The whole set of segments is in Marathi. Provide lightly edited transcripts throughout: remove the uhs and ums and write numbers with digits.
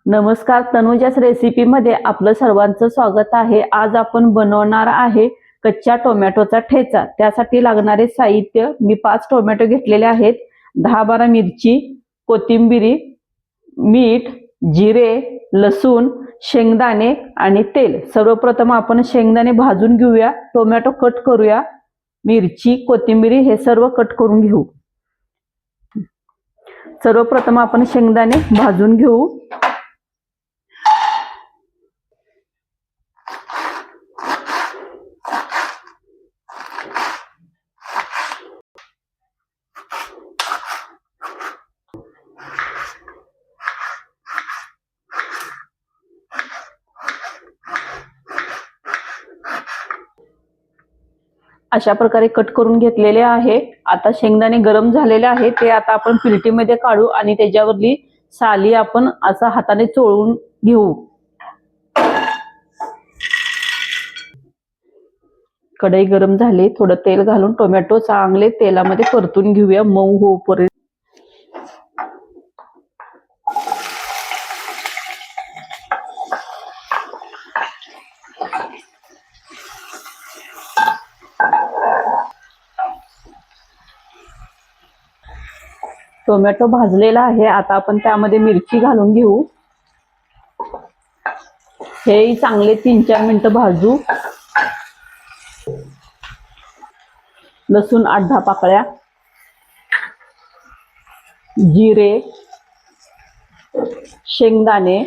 नमस्कार, तनुजाच रेसिपी मध्ये आपलं सर्वांचं स्वागत आहे। आज आपण बनवणार आहे कच्च्या टोमॅटोचा ठेचा। त्यासाठी लागणारे साहित्य मी 5 टोमॅटो घेतलेले आहेत, 10-12 मिरची, कोथिंबीर, मीठ, जिरे, लसूण, शेंगदाणे आणि तेल। सर्वप्रथम आपण शेंगदाणे भाजून घेऊया, टोमॅटो कट करूया, मिरची, कोथिंबीर हे सर्व कट करून घेऊ। सर्वप्रथम आपण शेंगदाणे भाजून घेऊ। अशा प्रकारे कट करून घेतलेले आहे। आता शेंगदाणे गरम झालेले आहे, ते आता आपण पिलटीमध्ये काढू आणि त्याच्यावरली साली आपण असं हाताने चोळून घेऊ। कढई गरम झाली, थोडं तेल घालून टोमॅटो चांगले तेलामध्ये परतून घेऊया मऊ होईपर्यंत। टोमॅटो भाजलेला आहे, आता आपण त्यामध्ये मिरची घालून घेऊ। हे चांगले 3-4 मिनिटं भाजू। लसूण 8-10 पाकळ्या, जिरे, शेंगदाणे,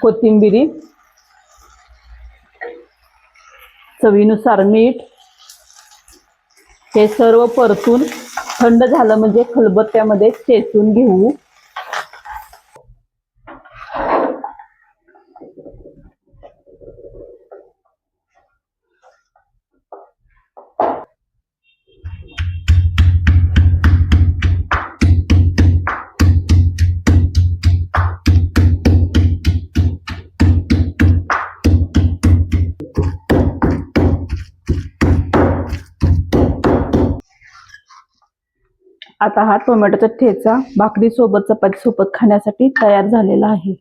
कोथिंबीर, चवीनुसार मीठ हे सर्व परतून थंड झालं म्हणजे खलबत्त्यामध्ये चेचून घेऊ। आता हा टोमॅटोचा ठेचा भाकरी सोबत चपाती सोबत खाण्यासाठी तयार झालेला आहे।